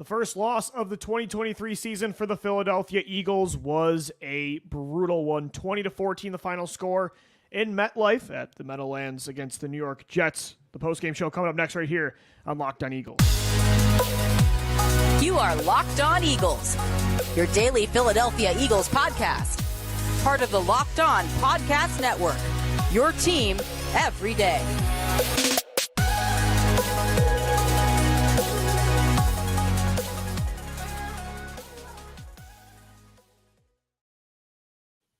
The first loss of the 2023 season for the Philadelphia Eagles was a brutal one. 20-14 the final score in MetLife at the Meadowlands against the New York Jets. The postgame show coming up next right here on Locked On Eagles. You are Locked On Eagles, your daily Philadelphia Eagles podcast. Part of the Locked On Podcast Network, your team every day.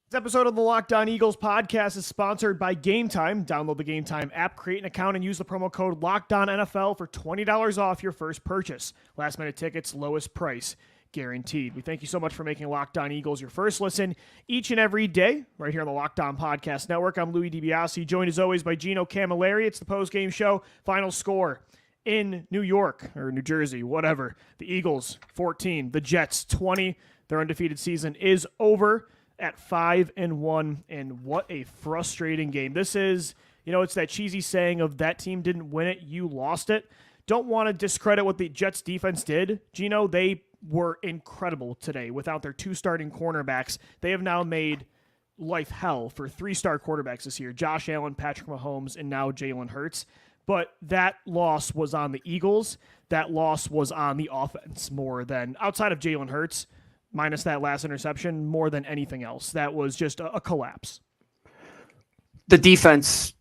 This episode of the Locked On Eagles podcast is sponsored by Game Time. Download the Game Time app, create an account, and use the promo code LOCKEDONNFL for $20 off your first purchase. Last minute tickets, lowest price, guaranteed. We thank you so much for making Locked On Eagles your first listen each and every day, right here on the Locked On Podcast Network. I'm Louis DiBiase, joined as always by Gino Camilleri. It's the postgame show. Final score in New York, or New Jersey, whatever. The Eagles, 14. The Jets, 20. Their undefeated season is over at 5-1, and what a frustrating game. This is, it's that cheesy saying of that team didn't win it, you lost it. Don't want to discredit what the Jets defense did. Gino, they were incredible today without their two starting cornerbacks. They have now made life hell for three-star quarterbacks this year, Josh Allen, Patrick Mahomes, and now Jalen Hurts. But that loss was on the Eagles. That loss was on the offense more than outside of Jalen Hurts, minus that last interception, more than anything else. That was just a collapse. The defense,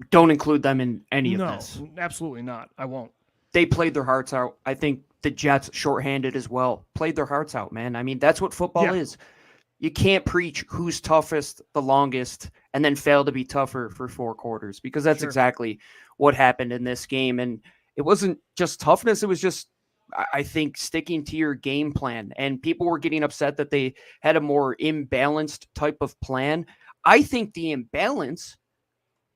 don't include them in any of this. No, absolutely not. I won't. They played their hearts out. I think the Jets, shorthanded as well, played their hearts out, man. I mean, that's what football is. You can't preach who's toughest the longest and then fail to be tougher for four quarters, because that's exactly what happened in this game. And it wasn't just toughness. It was just, I think, sticking to your game plan, and people were getting upset that they had a more imbalanced type of plan. I think the imbalance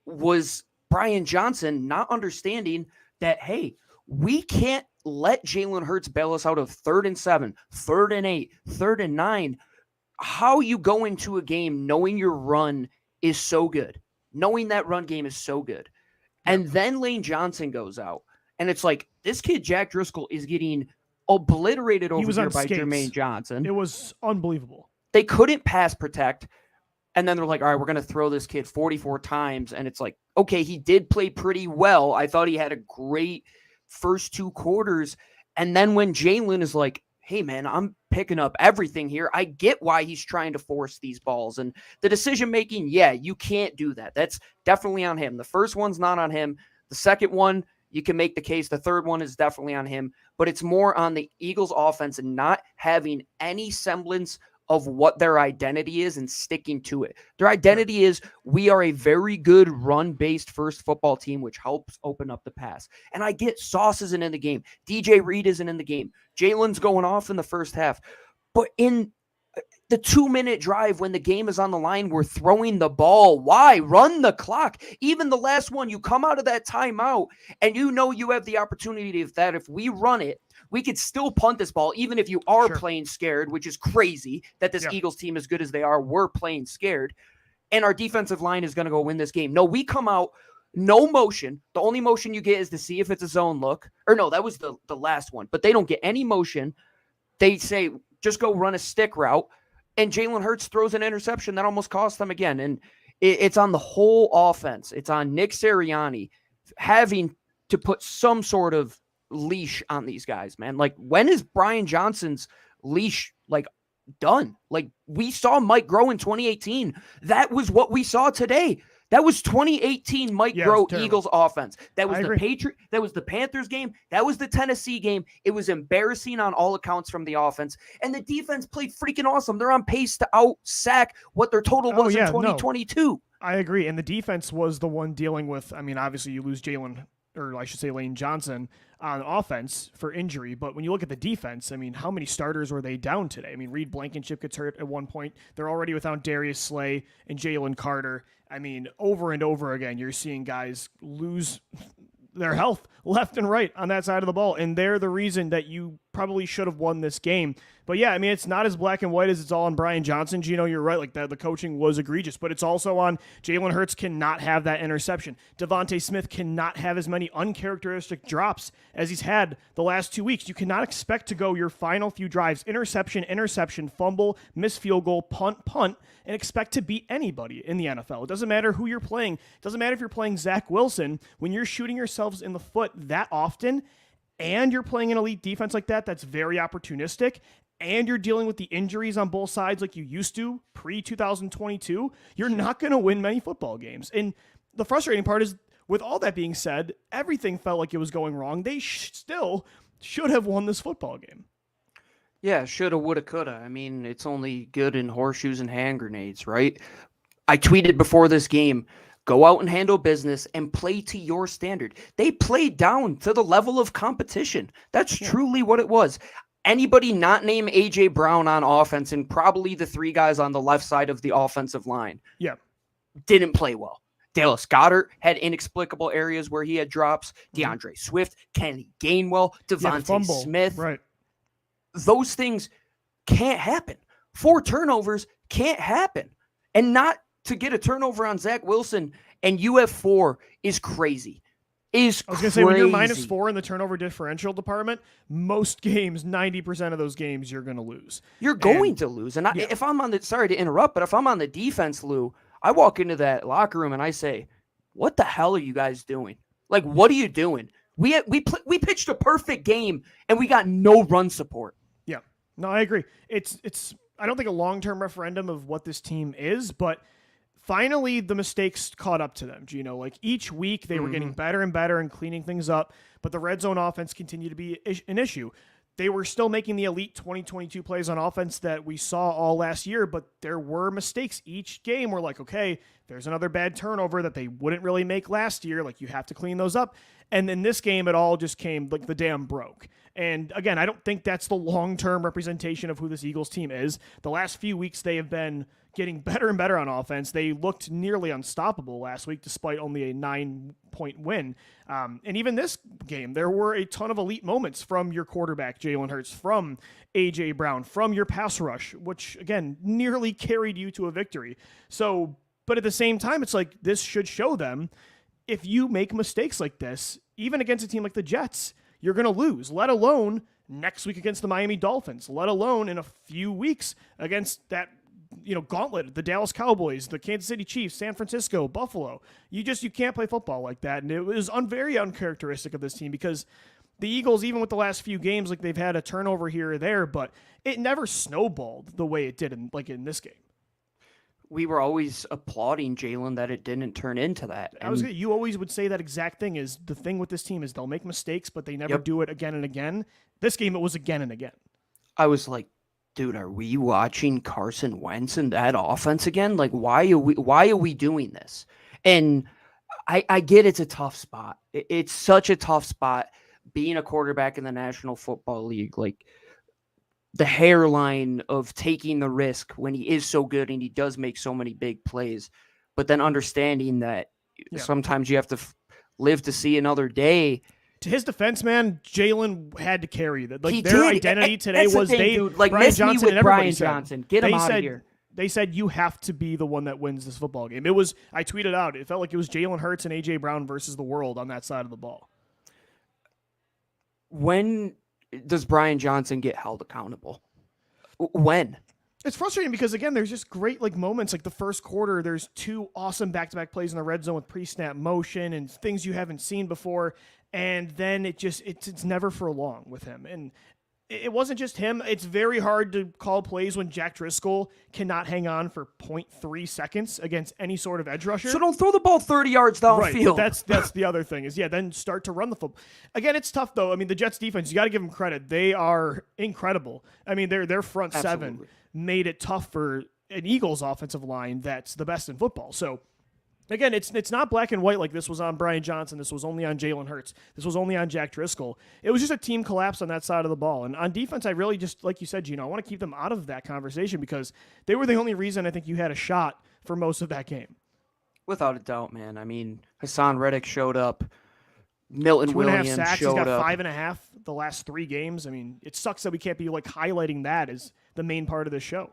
was Brian Johnson not understanding that, hey, we can't let Jalen Hurts bail us out of 3rd and 7, 3rd and 8, 3rd and 9. How you go into a game knowing your run is so good, knowing that run game is so good, and then Lane Johnson goes out. And it's like, this kid, Jack Driscoll, is getting obliterated over here by Jermaine Johnson. It was unbelievable. They couldn't pass protect. And then they're like, all right, we're going to throw this kid 44 times. And it's like, okay, he did play pretty well. I thought he had a great first two quarters. And then when Jalen is like, hey, man, I'm picking up everything here, I get why he's trying to force these balls. And the decision-making, you can't do that. That's definitely on him. The first one's not on him. The second one, you can make the case. The third one is definitely on him, but it's more on the Eagles offense and not having any semblance of what their identity is and sticking to it. Their identity is, we are a very good run-based first football team, which helps open up the pass. And I get Sauce isn't in the game. DJ Reed isn't in the game. Jalen's going off in the first half. But in the 2-minute drive when the game is on the line, we're throwing the ball. Why? Run the clock. Even the last one, you come out of that timeout and you know you have the opportunity that if we run it, we could still punt this ball, even if you are playing scared, which is crazy that this Eagles team, as good as they are, we're playing scared. And our defensive line is going to go win this game. No, we come out, no motion. The only motion you get is to see if it's a zone look. Or no, that was the last one. But they don't get any motion. They say, just go run a stick route. And Jalen Hurts throws an interception that almost cost them again. And it's on the whole offense. It's on Nick Sirianni having to put some sort of leash on these guys, man. Like, when is Brian Johnson's leash, done? We saw Mike Groh in 2018. That was what we saw today. That was 2018 Mike Groh Eagles offense. That was that was the Panthers game. That was the Tennessee game. It was embarrassing on all accounts from the offense. And the defense played freaking awesome. They're on pace to out-sack what their total was in 2022. No, I agree. And the defense was the one dealing with, obviously you lose Lane Johnson on offense for injury. But when you look at the defense, how many starters were they down today? Reed Blankenship gets hurt at one point. They're already without Darius Slay and Jalen Carter. Over and over again, you're seeing guys lose their health left and right on that side of the ball. And they're the reason that you probably should have won this game. But yeah, I mean, it's not as black and white as it's all on Brian Johnson. Gino, you're right. Like the coaching was egregious, but it's also on Jalen Hurts cannot have that interception. Devontae Smith cannot have as many uncharacteristic drops as he's had the last 2 weeks. You cannot expect to go your final few drives, interception, fumble, missed field goal, punt, and expect to beat anybody in the NFL. It doesn't matter who you're playing. It doesn't matter if you're playing Zach Wilson. When you're shooting yourselves in the foot that often, and you're playing an elite defense like that, that's very opportunistic, and you're dealing with the injuries on both sides like you used to pre-2022, you're not going to win many football games. And the frustrating part is, with all that being said, everything felt like it was going wrong. They still should have won this football game. Yeah, shoulda, woulda, coulda. I mean, it's only good in horseshoes and hand grenades, right? I tweeted before this game, go out and handle business and play to your standard. They played down to the level of competition. That's truly what it was. Anybody not named A.J. Brown on offense, and probably the three guys on the left side of the offensive line, didn't play well. Dallas Goedert had inexplicable areas where he had drops. DeAndre Swift, Kenny Gainwell, Devontae Smith. Right. Those things can't happen. 4 turnovers can't happen. And not to get a turnover on Zach Wilson and you have 4 is crazy. I was going to say, when you're -4 in the turnover differential department, most games, 90% of those games, you're going to lose. You're going to lose. And if I'm on the, sorry to interrupt, but if I'm on the defense, Lou, I walk into that locker room and I say, what the hell are you guys doing? Like, what are you doing? We pitched a perfect game and we got no run support. Yeah, no, I agree. It's I don't think a long-term referendum of what this team is, but finally the mistakes caught up to them. Gino, like each week they were getting better and better and cleaning things up, but the red zone offense continued to be an issue. They were still making the elite 2022 plays on offense that we saw all last year, but there were mistakes each game. We're like, okay, there's another bad turnover that they wouldn't really make last year. Like, you have to clean those up. And in this game, it all just came like the dam broke. And again, I don't think that's the long-term representation of who this Eagles team is. The last few weeks, they have been getting better and better on offense. They looked nearly unstoppable last week, despite only a 9-point win. And even this game, there were a ton of elite moments from your quarterback, Jalen Hurts, from A.J. Brown, from your pass rush, which, again, nearly carried you to a victory. So, but at the same time, it's like this should show them, if you make mistakes like this, even against a team like the Jets, you're going to lose, let alone next week against the Miami Dolphins, let alone in a few weeks against that, gauntlet, the Dallas Cowboys, the Kansas City Chiefs, San Francisco, Buffalo. You can't play football like that. And it was very uncharacteristic of this team, because the Eagles, even with the last few games, like they've had a turnover here or there, but it never snowballed the way it did in this game. We were always applauding Jalen that it didn't turn into that. You always would say that exact thing. Is the thing with this team is they'll make mistakes, but they never do it again and again. This game, it was again and again. I was like, dude, are we watching Carson Wentz and that offense again? Like, why are we doing this? And I get it's a tough spot. It's such a tough spot being a quarterback in the National Football League. Like, the hairline of taking the risk when he is so good and he does make so many big plays, but then understanding that sometimes you have to live to see another day. To his defense, man, Jalen had to carry that. Like, he their did. identity today was dude. Like, Brian Johnson and everybody Brian Johnson. Get him out of here. They said you have to be the one that wins this football game. It was, I tweeted out, it felt like it was Jalen Hurts and A.J. Brown versus the world on that side of the ball. When does Brian Johnson get held accountable? When? It's frustrating because, again, there's just great moments. Like the first quarter, there's 2 awesome back-to-back plays in the red zone with pre-snap motion and things you haven't seen before. And then it's never for long with him. And it wasn't just him. It's very hard to call plays when Jack Driscoll cannot hang on for 0.3 seconds against any sort of edge rusher. So don't throw the ball 30 yards downfield. Right, that's the other thing is, then start to run the football. Again, it's tough, though. I mean, the Jets defense, you got to give them credit. They are incredible. I mean, their front seven made it tough for an Eagles offensive line that's the best in football. So, again, it's not black and white like this was on Brian Johnson. This was only on Jalen Hurts. This was only on Jack Driscoll. It was just a team collapse on that side of the ball. And on defense, I really just, like you said, Gino, I want to keep them out of that conversation because they were the only reason I think you had a shot for most of that game. Without a doubt, man. I mean, Hassan Reddick showed up Milton 2.5 Williams sacks. He's showed got up. 5.5 the last 3 games. I mean, it sucks that we can't be like highlighting that as the main part of the show.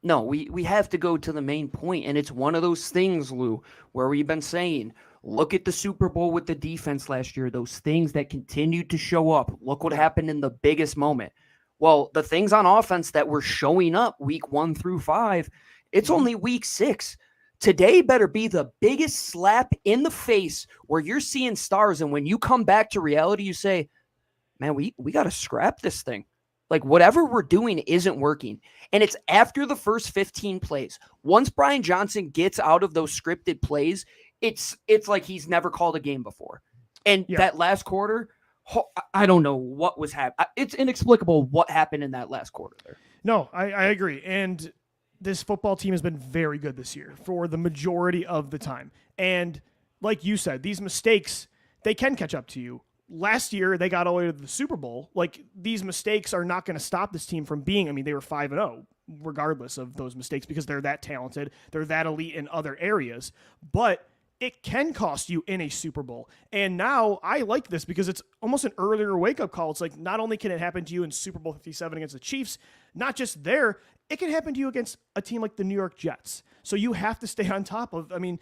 No, we have to go to the main point, and it's one of those things, Lou, where we've been saying, look at the Super Bowl with the defense last year, those things that continued to show up. Look what happened in the biggest moment. Well, the things on offense that were showing up week 1 through 5, it's only week 6. Today better be the biggest slap in the face where you're seeing stars, and when you come back to reality, you say, man, we got to scrap this thing. Like, whatever we're doing isn't working. And it's after the first 15 plays. Once Brian Johnson gets out of those scripted plays, it's like he's never called a game before. And that last quarter, I don't know what was happening. It's inexplicable what happened in that last quarter there. No, I agree. And this football team has been very good this year for the majority of the time. And like you said, these mistakes, they can catch up to you. Last year, they got all the way to the Super Bowl. Like, these mistakes are not going to stop this team from being, I mean, they were 5-0, regardless of those mistakes, because they're that talented. They're that elite in other areas. But it can cost you in a Super Bowl. And now I like this because it's almost an earlier wake-up call. It's like, not only can it happen to you in Super Bowl 57 against the Chiefs, not just there, it can happen to you against a team like the New York Jets. So you have to stay on top of, I mean,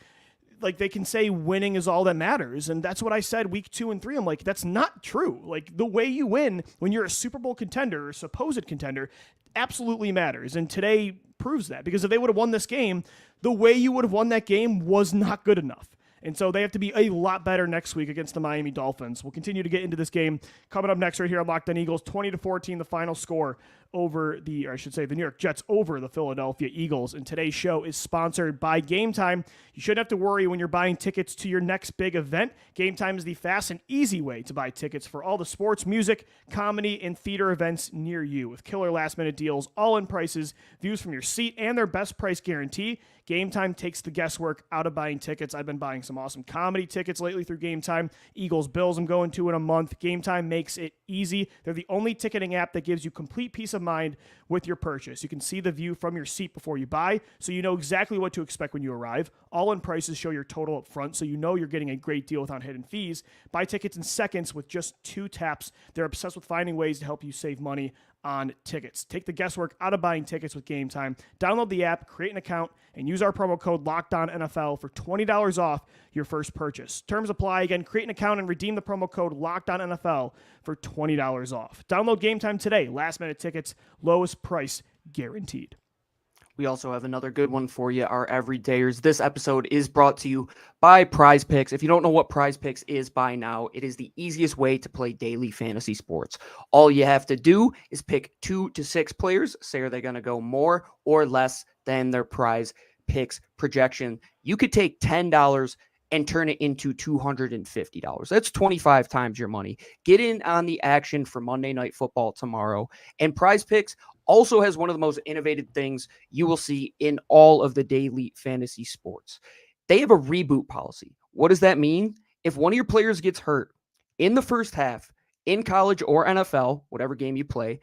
like, they can say winning is all that matters. And that's what I said week 2 and 3. I'm like, that's not true. Like, the way you win when you're a Super Bowl contender or supposed contender absolutely matters. And today proves that, because if they would have won this game, the way you would have won that game was not good enough. And so they have to be a lot better next week against the Miami Dolphins. We'll continue to get into this game coming up next right here on Locked On Eagles. 20-14, the final score over the New York Jets over the Philadelphia Eagles. And today's show is sponsored by Game Time. You shouldn't have to worry when you're buying tickets to your next big event. Game Time is the fast and easy way to buy tickets for all the sports, music, comedy, and theater events near you. With killer last-minute deals, all-in prices, views from your seat, and their best price guarantee, Game Time takes the guesswork out of buying tickets. I've been buying some awesome comedy tickets lately through Game Time. Eagles, Bills I'm going to in a month. Game Time makes it easy. They're the only ticketing app that gives you complete peace of mind with your purchase. You can see the view from your seat before you buy, so you know exactly what to expect when you arrive. All-in prices show your total up front, so you know you're getting a great deal without hidden fees. Buy tickets in seconds with just 2 taps. They're obsessed with finding ways to help you save money on tickets. Take the guesswork out of buying tickets with Game Time. Download the app, create an account, and use our promo code LOCKEDONNFL for $20 off your first purchase. Terms apply. Again, create an account and redeem the promo code LOCKEDONNFL for $20 off. Download Game Time today. Last-minute tickets, lowest price guaranteed. We also have another good one for you, our everydayers. This episode is brought to you by Prize Picks. If you don't know what Prize Picks is by now, it is the easiest way to play daily fantasy sports. All you have to do is pick 2 to 6 players. Say, are they going to go more or less than their Prize Picks projection? You could take $10 and turn it into $250. That's 25 times your money. Get in on the action for Monday Night Football tomorrow. And Prize Picks also has one of the most innovative things you will see in all of the daily fantasy sports. They have a reboot policy. What does that mean? If one of your players gets hurt in the first half, in college or NFL, whatever game you play,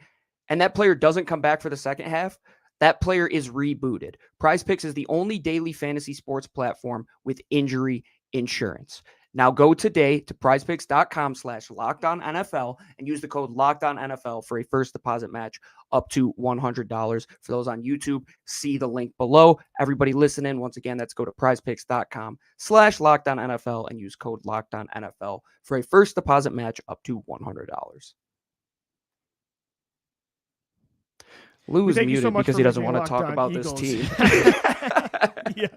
and that player doesn't come back for the second half, that player is rebooted. Prize Picks is the only daily fantasy sports platform with injury insurance. Now go today to prizepicks.com/LockedOnNFL and use the code LockedOnNFL for a first deposit match up to $100. For those on YouTube, see the link below. Everybody listening, once again, that's go to prizepicks.com/LockedOnNFL and use code LockedOnNFL for a first deposit match up to $100. Lou is muted because he doesn't want to talk about this team. Yeah,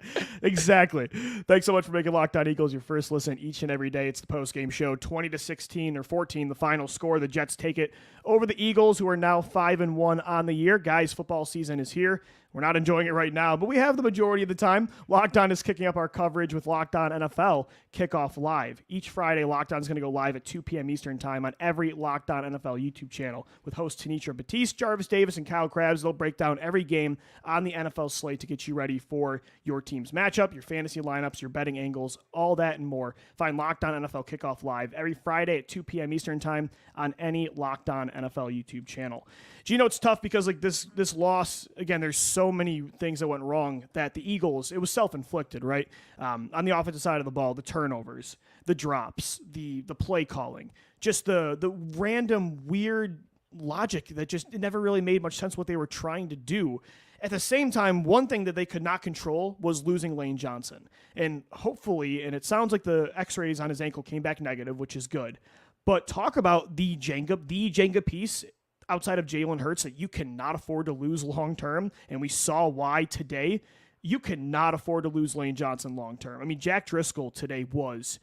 exactly. Thanks so much for making Locked On Eagles your first listen each and every day. It's the post-game show, 20-16 or 14, the final score. The Jets take it over the Eagles, who are now 5-1 on the year. Guys, football season is here. We're not enjoying it right now, but we have the majority of the time. Locked On is kicking up our coverage with Locked On NFL Kickoff Live. Each Friday, Locked On is going to go live at 2 p.m. Eastern Time on every Locked On NFL YouTube channel with hosts Tanitra Batiste, Jarvis Davis, and Kyle Krabs. They'll break down every game on the NFL slate to get you ready for your team's matchup, your fantasy lineups, your betting angles, all that and more. Find Locked On NFL Kickoff Live every Friday at 2 p.m. Eastern Time on any Locked On NFL YouTube channel. Do you know it's tough because like this loss, again, there's so so many things that went wrong that the Eagles, it was self-inflicted, right? On the offensive side of the ball, the turnovers, the drops, the play calling, just the random weird logic that just it never really made much sense what they were trying to do. At the same time, one thing that they could not control was losing Lane Johnson. And hopefully, and it sounds like the x-rays on his ankle came back negative, which is good. But talk about the Jenga piece outside of Jalen Hurts that you cannot afford to lose long term. And we saw why today. You cannot afford to lose Lane Johnson long term. I mean, Jack Driscoll today was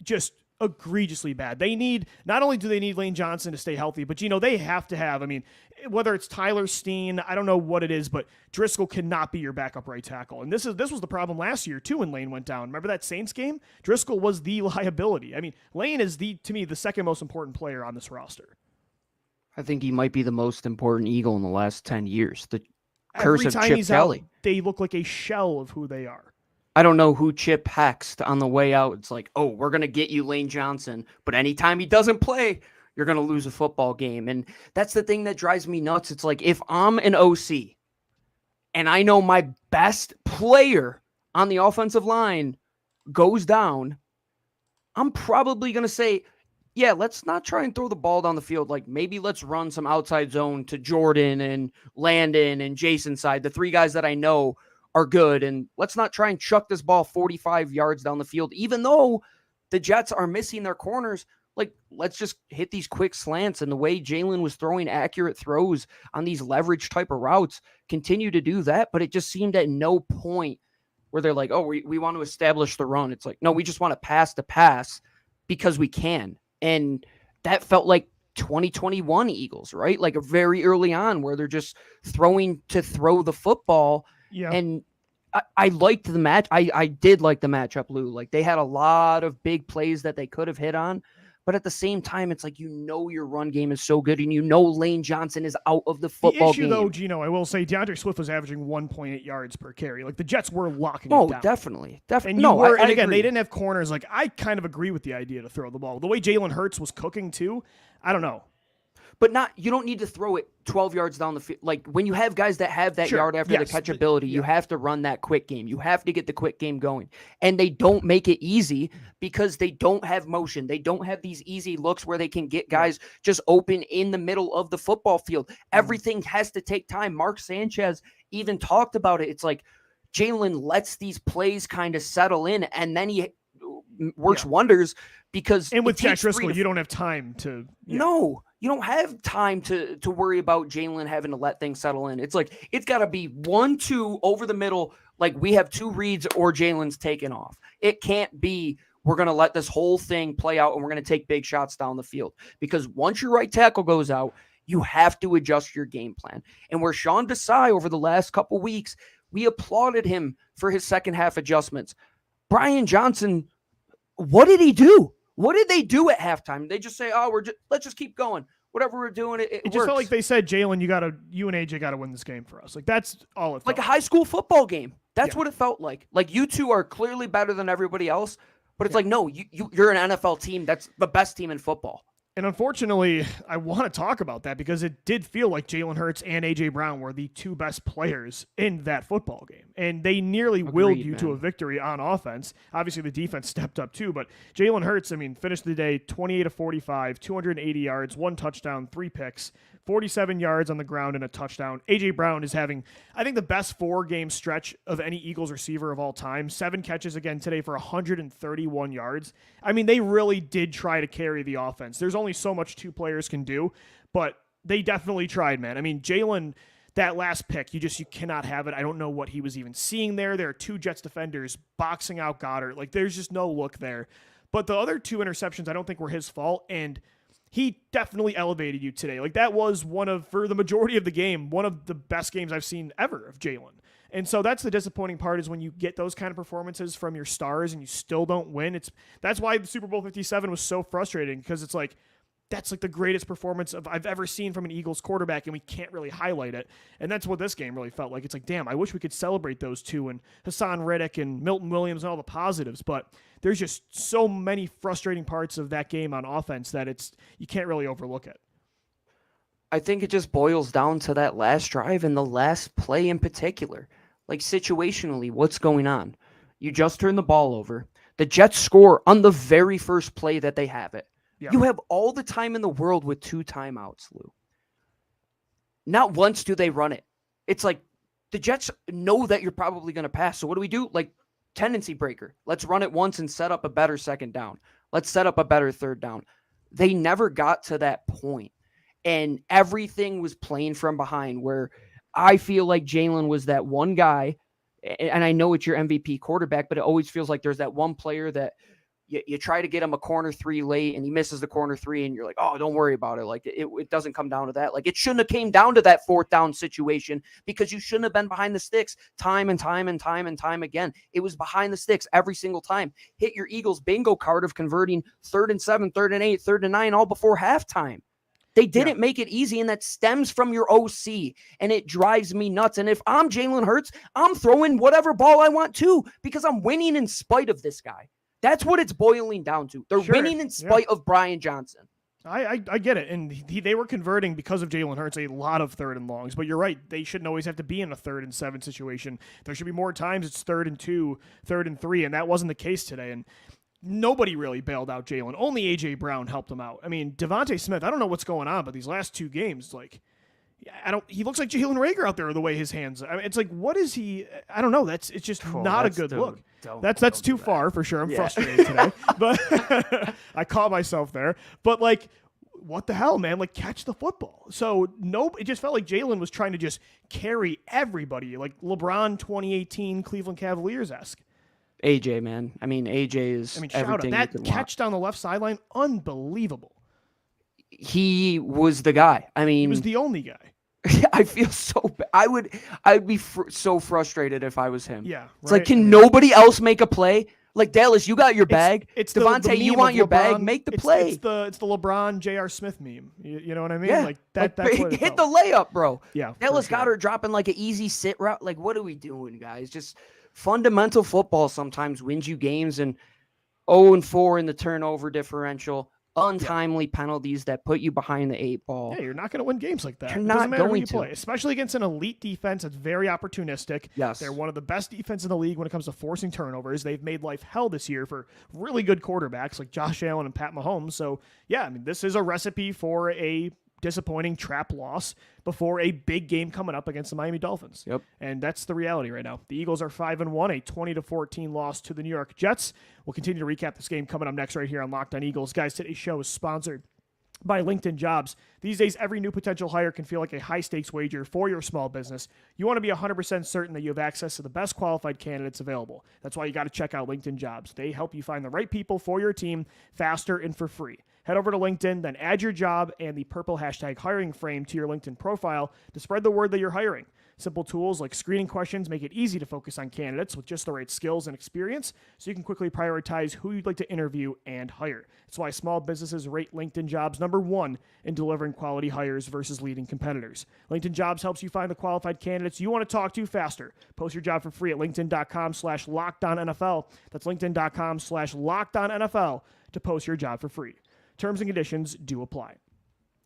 just egregiously bad. Not only do they need Lane Johnson to stay healthy, but they have to have, I mean, whether it's Tyler Steen, I don't know what it is, but Driscoll cannot be your backup right tackle. And this was the problem last year too when Lane went down. Remember that Saints game? Driscoll was the liability. I mean, Lane is to me the second most important player on this roster. I think he might be the most important Eagle in the last 10 years. The Every curse of time Chip he's Kelly. out, they look like a shell of who they are. I don't know who Chip hexed on the way out. It's like, oh, we're going to get you Lane Johnson, but anytime he doesn't play, you're going to lose a football game. And that's the thing that drives me nuts. It's like, if I'm an OC and I know my best player on the offensive line goes down, I'm probably going to say, yeah, let's not try and throw the ball down the field. Like, maybe let's run some outside zone to Jordan and Landon and Jason side, the three guys that I know are good. And let's not try and chuck this ball 45 yards down the field, even though the Jets are missing their corners. Like, let's just hit these quick slants. And the way Jalen was throwing accurate throws on these leverage type of routes, continue to do that. But it just seemed at no point where they're like, oh, we want to establish the run. It's like, no, we just want to pass because we can. And that felt like 2021 Eagles, right? Like very early on where they're just throwing to throw the football. Yeah. And I liked the match. I did like the matchup, Lou. Like, they had a lot of big plays that they could have hit on. But at the same time, it's like, your run game is so good, and Lane Johnson is out of the football game. The issue, though, Gino, I will say, DeAndre Swift was averaging 1.8 yards per carry. Like, the Jets were locking it down. Definitely. And again, they didn't have corners. Like, I kind of agree with the idea to throw the ball. The way Jalen Hurts was cooking, too, I don't know. But you don't need to throw it 12 yards down the field. Like, when you have guys that have that yard after the catchability, you have to run that quick game. You have to get the quick game going. And they don't make it easy because they don't have motion. They don't have these easy looks where they can get guys just open in the middle of the football field. Everything has to take time. Mark Sanchez even talked about it. It's like Jalen lets these plays kind of settle in, and then he works wonders because... And with Jack Driscoll, you don't have time to... No, you don't have time to worry about Jalen having to let things settle in. It's like, it's got to be 1-2 over the middle. Like, we have two reads or Jalen's taken off. It can't be, we're going to let this whole thing play out and we're going to take big shots down the field. Because once your right tackle goes out, you have to adjust your game plan. And where Sean Desai over the last couple weeks, we applauded him for his second half adjustments. Brian Johnson, what did he do? What did they do at halftime? They just say, "Oh, let's just keep going. Whatever we're doing, it just felt like they said, Jalen, you and AJ got to win this game for us." Like, that's all it felt like a high school football game. That's what it felt like. Like, you two are clearly better than everybody else, but it's like, no, you're an NFL team. That's the best team in football. And unfortunately, I want to talk about that because it did feel like Jalen Hurts and A.J. Brown were the two best players in that football game. And they nearly willed you to a victory on offense. Obviously, the defense stepped up too, but Jalen Hurts, finished the day 28 of 45, 280 yards, 1 touchdown, 3 picks, 47 yards on the ground and a touchdown. A.J. Brown is having, I think, the best 4-game stretch of any Eagles receiver of all time. 7 catches again today for 131 yards. They really did try to carry the offense. There's only so much 2 players can do, but they definitely tried, man. Jalen, that last pick, you cannot have it. I don't know what he was even seeing there. There are 2 Jets defenders boxing out Goddard. Like, there's just no look there. But the other 2 interceptions I don't think were his fault, and he definitely elevated you today. Like, that was for the majority of the game, one of the best games I've seen ever of Jalen. And so that's the disappointing part, is when you get those kind of performances from your stars and you still don't win. That's why the Super Bowl 57 was so frustrating, because it's like, that's like the greatest performance I've ever seen from an Eagles quarterback, and we can't really highlight it. And that's what this game really felt like. It's like, damn, I wish we could celebrate those 2 and Hassan Reddick and Milton Williams and all the positives, but there's just so many frustrating parts of that game on offense that you can't really overlook it. I think it just boils down to that last drive and the last play in particular. Like situationally, what's going on? You just turn the ball over. The Jets score on the very first play that they have it. Yeah. You have all the time in the world with 2 timeouts, Lou. Not once do they run it. It's like the Jets know that you're probably going to pass. So what do? Like tendency breaker. Let's run it once and set up a better second down. Let's set up a better third down. They never got to that point. And everything was playing from behind, where I feel like Jalen was that one guy, and I know it's your MVP quarterback, but it always feels like there's that one player that you try to get him a corner 3 late and he misses the corner 3 and you're like, oh, don't worry about it. Like it doesn't come down to that. Like it shouldn't have came down to that 4th down situation, because you shouldn't have been behind the sticks time and time again. It was behind the sticks every single time. Hit your Eagles bingo card of converting 3rd and 7, 3rd and 8, 3rd and 9, all before halftime. They didn't make it easy, and that stems from your OC, and it drives me nuts. And if I'm Jalen Hurts, I'm throwing whatever ball I want to, because I'm winning in spite of this guy. That's what it's boiling down to. They're winning in spite of Brian Johnson. I get it. And they were converting, because of Jalen Hurts, a lot of 3rd and longs. But you're right. They shouldn't always have to be in a 3rd and 7 situation. There should be more times it's 3rd and 2, 3rd and 3, and that wasn't the case today. And nobody really bailed out Jalen. Only A.J. Brown helped him out. I mean, Devontae Smith, I don't know what's going on, but these last 2 games, like, he looks like Jalen Reagor out there the way his hands. I mean, it's like, what is he? I don't know. It's just not a good look. That's too far for sure. I'm frustrated today, but I caught myself there. But like, what the hell, man? Like, catch the football. So it just felt like Jalen was trying to just carry everybody, like LeBron 2018 Cleveland Cavaliers-esque. AJ, man. I mean, AJ is everything that catch down the left sideline, unbelievable. He was the guy. I mean, he was the only guy. I feel so bad. I'd be so frustrated if I was him. Yeah, it's like, can nobody else make a play? Like, Dallas, you got your bag. It's Devontae, you want your bag? Make the play. It's the LeBron J.R. Smith meme. You know what I mean? Yeah. Like that. That's what hit the layup, bro. Yeah. Dallas got her dropping like an easy sit route. Like, what are we doing, guys? Just fundamental football sometimes wins you games, and 0-4 in the turnover differential. Untimely penalties that put you behind the 8 ball. Yeah, you're not going to win games like that. You're not going to. Play, especially against an elite defense that's very opportunistic. Yes. They're one of the best defenses in the league when it comes to forcing turnovers. They've made life hell this year for really good quarterbacks like Josh Allen and Pat Mahomes. So, yeah, I mean, this is a recipe for a disappointing trap loss before a big game coming up against the Miami Dolphins. Yep. And that's the reality right now. The Eagles are 5-1, a 20-14 loss to the New York Jets. We'll continue to recap this game coming up next right here on Locked On Eagles. Guys, today's show is sponsored by LinkedIn Jobs. These days, every new potential hire can feel like a high-stakes wager for your small business. You want to be 100% certain that you have access to the best qualified candidates available. That's why you got to check out LinkedIn Jobs. They help you find the right people for your team faster and for free. Head over to LinkedIn, then add your job and the purple hashtag hiring frame to your LinkedIn profile to spread the word that you're hiring. Simple tools like screening questions make it easy to focus on candidates with just the right skills and experience, so you can quickly prioritize who you'd like to interview and hire. That's why small businesses rate LinkedIn Jobs #1 in delivering quality hires versus leading competitors. LinkedIn Jobs helps you find the qualified candidates you want to talk to faster. Post your job for free at linkedin.com/LockedOnNFL. That's linkedin.com/LockedOnNFL to post your job for free. Terms and conditions do apply.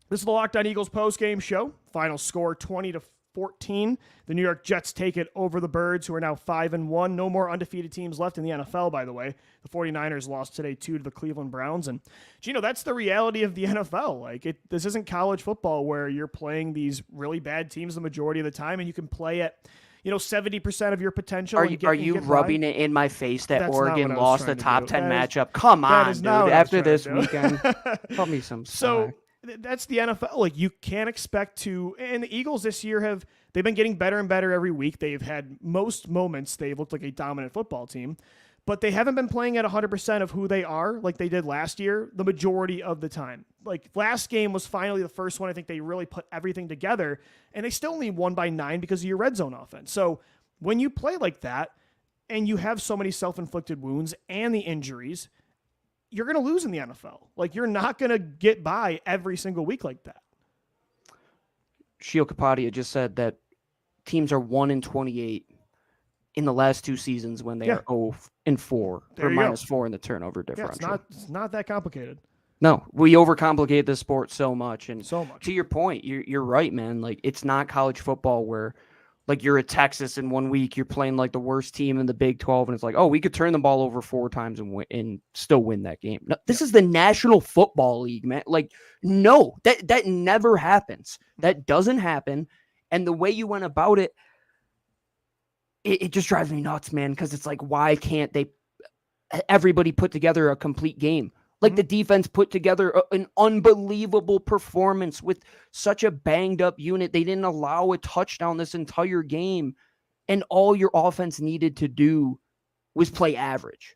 This is the Locked On Eagles post-game show. Final score 20-14. The New York Jets take it over the Birds, who are now 5-1. No more undefeated teams left in the NFL, by the way. The 49ers lost today, 2 to the Cleveland Browns. And, Gino, that's the reality of the NFL. Like, this isn't college football where you're playing these really bad teams the majority of the time, and you can play at 70% of your potential. Are you rubbing it in my face that Oregon lost the top 10 matchup? Come on, dude. After this weekend, tell me some slack. So that's the NFL. Like, you can't expect to. And the Eagles this year they've been getting better and better every week. They've had most moments they've looked like a dominant football team, but they haven't been playing at 100% of who they are like they did last year the majority of the time. Like, last game was finally the first one I think they really put everything together, and they still only won by 9 because of your red zone offense. So when you play like that and you have so many self-inflicted wounds and the injuries, you're going to lose in the NFL. Like, you're not going to get by every single week like that. Shio Kapadia just said that teams are 1-28 in the last 2 seasons when they are 0-4 or -4 in the turnover differential. Yeah, it's not that complicated. No, we overcomplicate this sport so much. And So much. to your point, you're right, man. Like, it's not college football where, like, you're at Texas in 1 week, you're playing like the worst team in the Big 12, and it's like, oh, we could turn the ball over 4 times and still win that game. No, this is the National Football League, man. Like, no, that never happens. That doesn't happen. And the way you went about it, it just drives me nuts, man, because it's like, why can't everybody put together a complete game? Like, the defense put together an unbelievable performance with such a banged up unit. They didn't allow a touchdown this entire game. And all your offense needed to do was play average.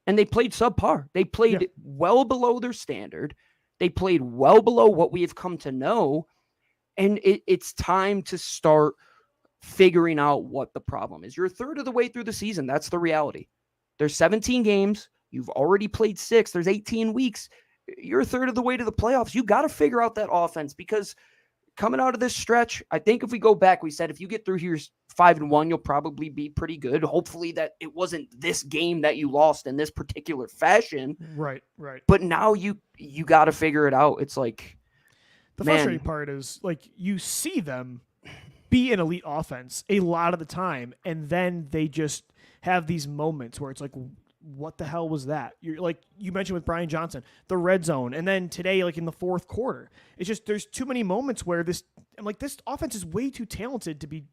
And they played subpar. They played well below their standard. They played well below what we have come to know. And it's time to start figuring out what the problem is. You're a third of the way through the season. That's the reality. There's 17 games. You've already played 6. There's 18 weeks. You're a third of the way to the playoffs. You got to figure out that offense, because coming out of this stretch, I think if we go back, we said if you get through here 5-1, you'll probably be pretty good. Hopefully that it wasn't this game that you lost in this particular fashion. Right. But now you got to figure it out. It's like, the frustrating part is, like, you see them be an elite offense a lot of the time, and then they just have these moments where it's like, what the hell was that? You're like, you mentioned with Brian Johnson, the red zone, and then today, like in the fourth quarter, it's just, there's too many moments where this offense is way too talented to be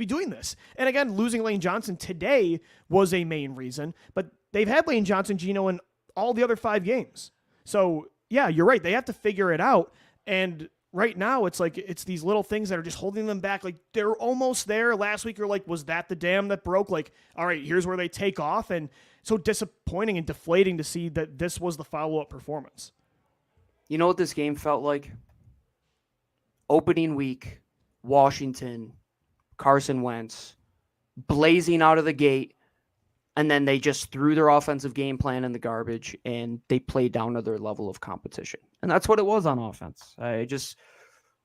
doing this. And again, losing Lane Johnson today was a main reason, but they've had Lane Johnson, Geno, in all the other 5 games. So yeah, you're right. They have to figure it out. And right now, it's like, it's these little things that are just holding them back. Like, they're almost there. Last week, you're like, was that the dam that broke? Like, all right, here's where they take off. And so disappointing and deflating to see that this was the follow-up performance. You know what this game felt like? Opening week, Washington, Carson Wentz, blazing out of the gate, and then they just threw their offensive game plan in the garbage, and they played down to their level of competition. And that's what it was on offense. I just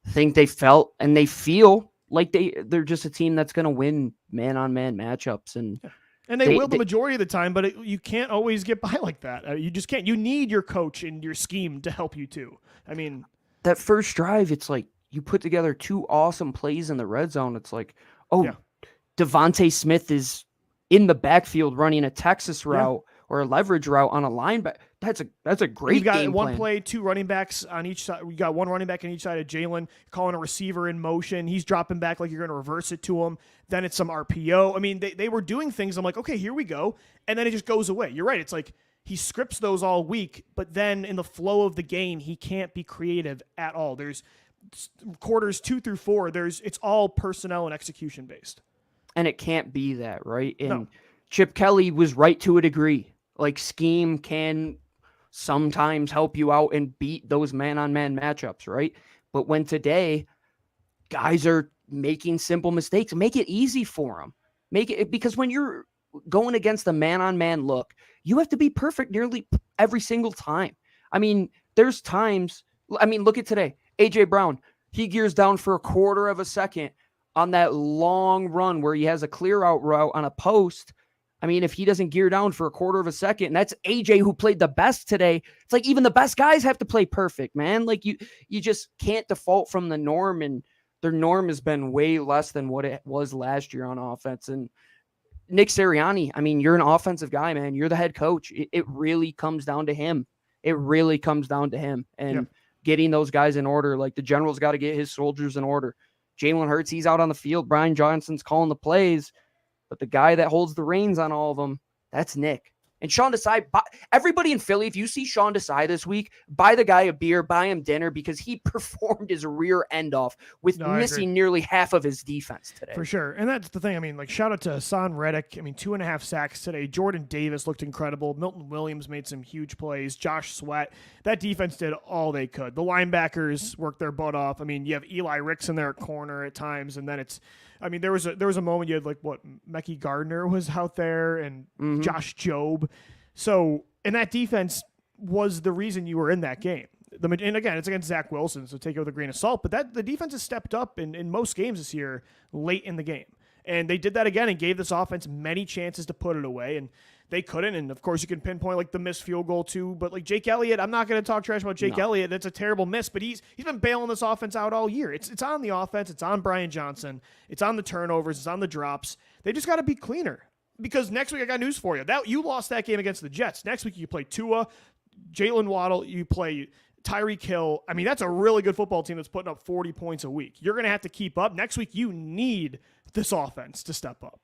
think they felt and they feel like they're just a team that's going to win man-on-man matchups. And they will the majority of the time, but you can't always get by like that. You just can't. You need your coach and your scheme to help you too. I mean, that first drive, it's like you put together 2 awesome plays in the red zone. It's like, Devontae Smith is in the backfield running a Texas route or a leverage route on a linebacker. That's a great You've got game one plan. play, 2 running backs on each side. We got 1 running back on each side of Jalen, calling a receiver in motion. He's dropping back like you're going to reverse it to him. Then it's some RPO. I mean, they were doing things. I'm like, okay, here we go. And then it just goes away. You're right. It's like he scripts those all week, but then in the flow of the game, he can't be creative at all. There's quarters 2 through 4. It's all personnel and execution based. And it can't be that, right? And No. Chip Kelly was right to a degree. Like, scheme can sometimes help you out and beat those man-on-man matchups, right? But when today guys are making simple mistakes, make it easy for them. Because when you're going against the man-on-man look, you have to be perfect nearly every single time. I mean, there's times, look at today. A.J. Brown, he gears down for a quarter of a second on that long run where he has a clear out route on a post. I mean, if he doesn't gear down for a quarter of a second, and that's AJ who played the best today. It's like even the best guys have to play perfect, man. Like you just can't default from the norm, and their norm has been way less than what it was last year on offense. And Nick Sirianni, I mean, you're an offensive guy, man. You're the head coach. It really comes down to him. It really comes down to him and getting those guys in order. Like the general's got to get his soldiers in order. Jalen Hurts, he's out on the field. Brian Johnson's calling the plays. But the guy that holds the reins on all of them, that's Nick. And Sean Desai, everybody in Philly, if you see Sean Desai this week, buy the guy a beer, buy him dinner, because he performed his rear end off with missing nearly half of his defense today. For sure. And that's the thing. I mean, like, shout out to Hassan Reddick. I mean, 2.5 sacks today. Jordan Davis looked incredible. Milton Williams made some huge plays. Josh Sweat. That defense did all they could. The linebackers worked their butt off. I mean, you have Eli Ricks in there at corner at times, and then there was a moment you had Mekhi Gardner was out there and Josh Jobe. So, and that defense was the reason you were in that game. And again, it's against Zach Wilson, so take it with a grain of salt. But the defense has stepped up in most games this year late in the game. And they did that again and gave this offense many chances to put it away. And they couldn't. And of course, you can pinpoint like the missed field goal too. But like Jake Elliott, I'm not going to talk trash about Jake Elliott. That's a terrible miss, but he's been bailing this offense out all year. It's on the offense. It's on Brian Johnson. It's on the turnovers. It's on the drops. They just got to be cleaner. Because next week I got news for you. That you lost that game against the Jets. Next week you play Tua, Jalen Waddle, you play Tyreek Hill. I mean, that's a really good football team that's putting up 40 points a week. You're going to have to keep up. Next week you need this offense to step up.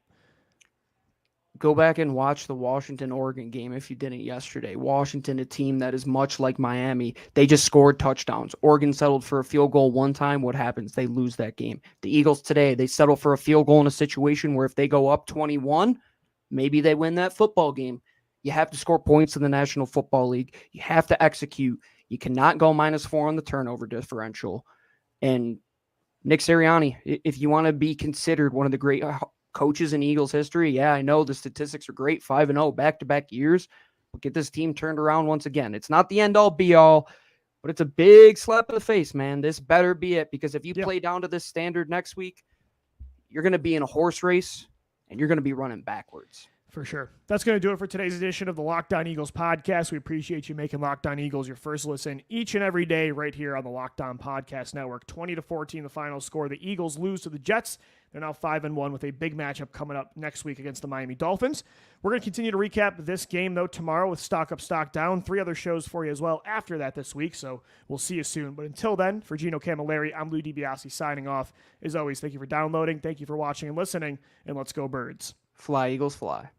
Go back and watch the Washington-Oregon game if you didn't yesterday. Washington, a team that is much like Miami. They just scored touchdowns. Oregon settled for a field goal one time. What happens? They lose that game. The Eagles today, they settle for a field goal in a situation where if they go up 21, maybe they win that football game. You have to score points in the National Football League. You have to execute. You cannot go -4 on the turnover differential. And Nick Sirianni, if you want to be considered one of the great coaches in Eagles history, yeah, I know the statistics are great, 5-0 back-to-back years, but get this team turned around once again. It's not the end-all, be-all, but it's a big slap in the face, man. This better be it, because if you play down to this standard next week, you're going to be in a horse race, and you're going to be running backwards. For sure. That's going to do it for today's edition of the Locked On Eagles podcast. We appreciate you making Locked On Eagles your first listen each and every day right here on the Locked On Podcast Network. 20-14, the final score. The Eagles lose to the Jets. They're now 5-1 with a big matchup coming up next week against the Miami Dolphins. We're going to continue to recap this game, though, tomorrow with Stock Up, Stock Down. 3 other shows for you as well after that this week, so we'll see you soon. But until then, for Gino Camilleri, I'm Lou DiBiase signing off. As always, thank you for downloading, thank you for watching and listening, and let's go Birds. Fly, Eagles, fly.